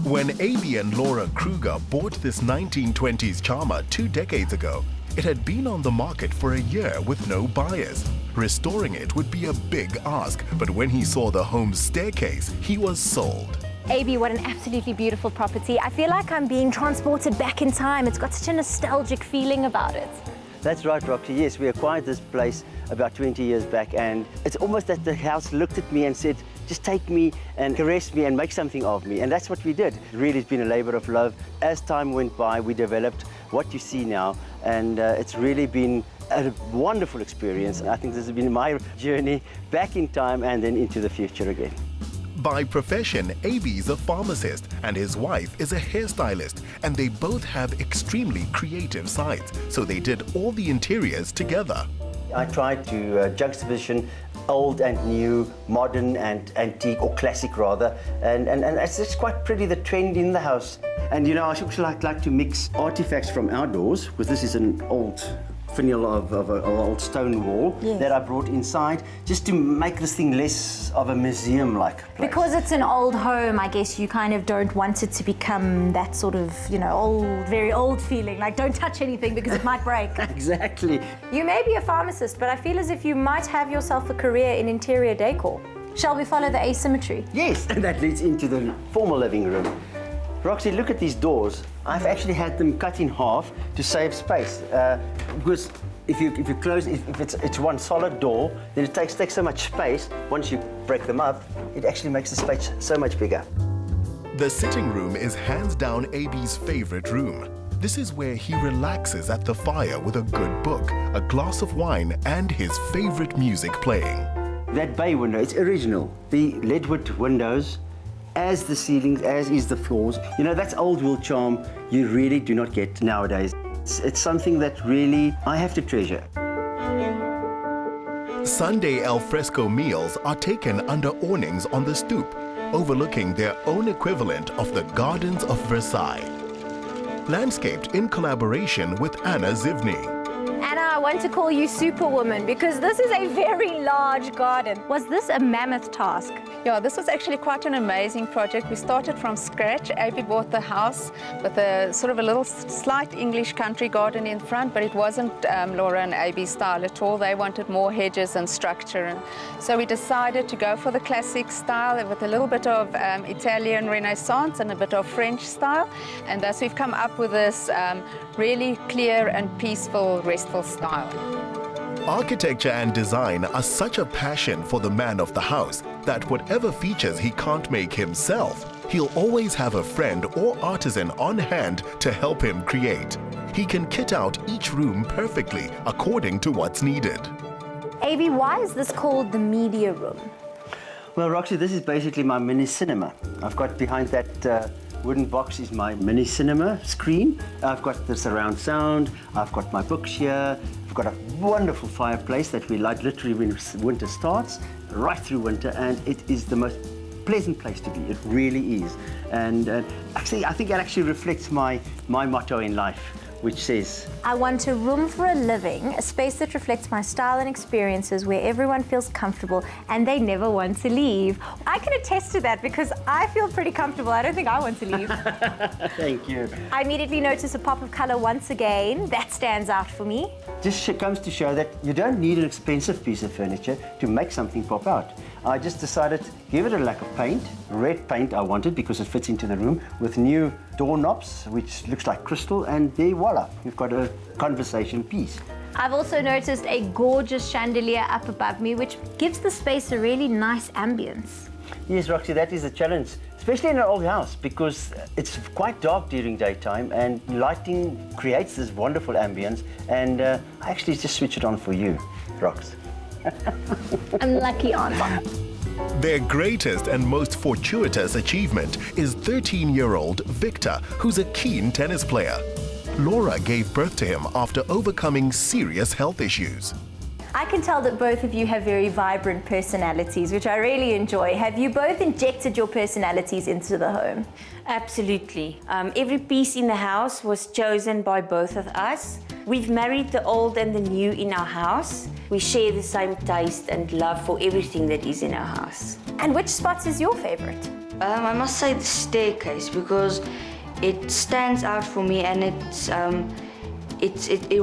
When Abe and Laura Kruger bought this 1920s charmer 2 decades ago, it had been on the market for a year with no buyers. Restoring it would be a big ask, but when he saw the home's staircase, he was sold. Abe, what an absolutely beautiful property. I feel like I'm being transported back in time. It's got such a nostalgic feeling about it. That's right, Roxy. Yes, we acquired this place about 20 years back, and it's almost that the house looked at me and said, just take me and caress me and make something of me. And that's what we did. Really, it's been a labor of love. As time went by, we developed what you see now, and it's really been a wonderful experience. I think this has been my journey back in time and then into the future again. By profession, Abe is a pharmacist and his wife is a hairstylist, and they both have extremely creative sides, so they did all the interiors together. I tried to juxtaposition old and new, modern and antique, or classic rather, and it's quite pretty, the trend in the house. And you know, I also like to mix artifacts from outdoors, because this is an old finial of an old stone wall. Yes. That I brought inside, just to make this thing less of a museum-like place. Because it's an old home, I guess you kind of don't want it to become that sort of, you know, old, very old feeling, like don't touch anything because it might break. Exactly. You may be a pharmacist, but I feel as if you might have yourself a career in interior decor. Shall we follow the asymmetry? Yes, and that leads into the formal living room. Roxy, look at these doors. I've actually had them cut in half to save space. Because if you close, if it's one solid door, then it takes so much space. Once you break them up, it actually makes the space so much bigger. The sitting room is hands down Abe's favorite room. This is where he relaxes at the fire with a good book, a glass of wine, and his favorite music playing. That bay window, it's original. The leadwood windows, as the ceilings, as is the floors. You know, that's old world charm you really do not get nowadays. It's something that really I have to treasure. Sunday alfresco meals are taken under awnings on the stoep, overlooking their own equivalent of the Gardens of Versaille. Landscaped in collaboration with ZIVNY. Anna, I want to call you Superwoman because this is a very large garden. Was this a mammoth task? Yeah, this was actually quite an amazing project. We started from scratch. Abe bought the house with a sort of a little slight English country garden in front, but it wasn't Laura and Abe's style at all. They wanted more hedges and structure. And so we decided to go for the classic style with a little bit of Italian Renaissance and a bit of French style. And thus we've come up with this really clear and peaceful, restful style. Architecture and design are such a passion for the man of the house that whatever features he can't make himself, he'll always have a friend or artisan on hand to help him create. He can kit out each room perfectly according to what's needed. Abe, why is this called the media room? Well, Roxy, this is basically my mini cinema. I've got behind that wooden box is my mini cinema screen. I've got the surround sound. I've got my books here. I've got a wonderful fireplace that we light literally when winter starts, right through winter, and it is the most pleasant place to be. It really is. And actually, I think it actually reflects my motto in life, which says, I want a room for a living, a space that reflects my style and experiences, where everyone feels comfortable and they never want to leave. I can attest to that because I feel pretty comfortable. I don't think I want to leave. Thank you. I immediately notice a pop of color once again. That stands out for me. Just comes to show that you don't need an expensive piece of furniture to make something pop out. I just decided to give it a lack of paint. Red paint I wanted because it fits into the room, with new doorknobs, which looks like crystal, and there, voila, you've got a conversation piece. I've also noticed a gorgeous chandelier up above me, which gives the space a really nice ambience. Yes, Roxy, that is a challenge, especially in an old house, because it's quite dark during daytime, and lighting creates this wonderful ambience, and I actually just switch it on for you, Rox. I'm lucky, aren't Their greatest and most fortuitous achievement is 13-year-old Victor, who's a keen tennis player. Laura gave birth to him after overcoming serious health issues. I can tell that both of you have very vibrant personalities, which I really enjoy. Have you both injected your personalities into the home? Absolutely. Every piece in the house was chosen by both of us. We've married the old and the new in our house. We share the same taste and love for everything that is in our house. And which spot is your favorite? I must say the staircase, because it stands out for me, and it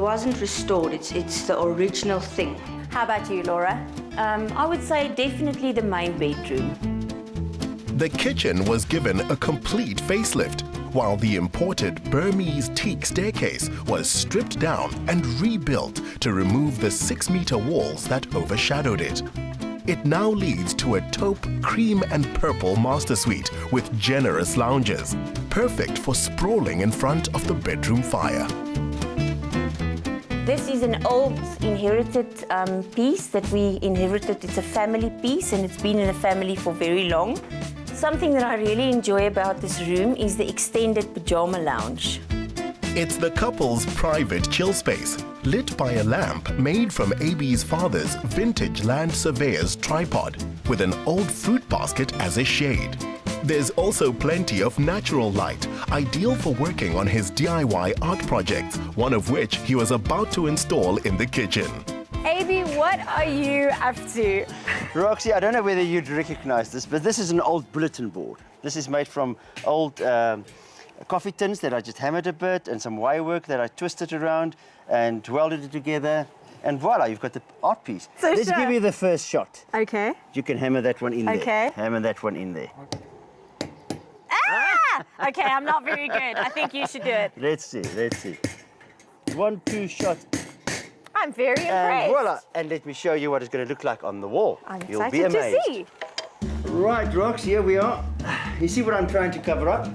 wasn't restored. It's the original thing. How about you, Laura? I would say definitely the main bedroom. The kitchen was given a complete facelift, while the imported Burmese teak staircase was stripped down and rebuilt to remove the 6-meter walls that overshadowed it. It now leads to a taupe cream and purple master suite with generous lounges, perfect for sprawling in front of the bedroom fire. This is an old inherited piece that we inherited. It's a family piece and it's been in the family for very long. Something that I really enjoy about this room is the extended pajama lounge. It's the couple's private chill space, lit by a lamp made from Abe's father's vintage land surveyor's tripod, with an old fruit basket as a shade. There's also plenty of natural light, ideal for working on his DIY art projects, one of which he was about to install in the kitchen. Abe, what are you up to? Roxy, I don't know whether you'd recognize this, but this is an old bulletin board. This is made from old coffee tins that I just hammered a bit, and some wire work that I twisted around and welded it together. And voila, you've got the art piece. So Let's sure. give you the first shot. Okay. You can hammer that one in there. Okay. Hammer that one in there. Okay, I'm not very good. I think you should do it. Let's see. 1, 2 shots. I'm very impressed. And voila. And let me show you what it's going to look like on the wall. I'm You'll excited be amazed. to see. Right, Rox, here we are. You see what I'm trying to cover up?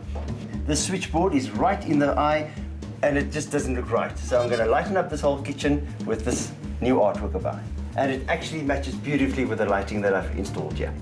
The switchboard is right in the eye, and it just doesn't look right. So I'm going to lighten up this whole kitchen with this new artwork about it. And it actually matches beautifully with the lighting that I've installed here.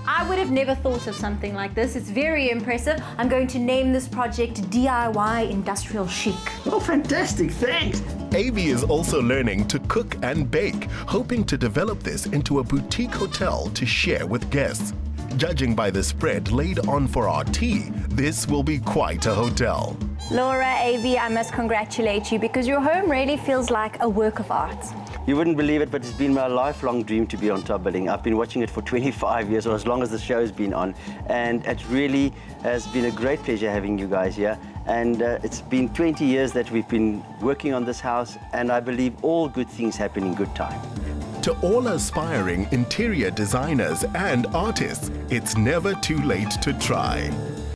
I would have never thought of something like this. It's very impressive. I'm going to name this project DIY Industrial Chic. Oh, fantastic, thanks. Abe is also learning to cook and bake, hoping to develop this into a boutique hotel to share with guests. Judging by the spread laid on for our tea, this will be quite a hotel. Laura, Abe, I must congratulate you because your home really feels like a work of art. You wouldn't believe it, but it's been my lifelong dream to be on Top Billing. I've been watching it for 25 years, or as long as the show's been on. And it really has been a great pleasure having you guys here. And it's been 20 years that we've been working on this house, and I believe all good things happen in good time. To all aspiring interior designers and artists, it's never too late to try.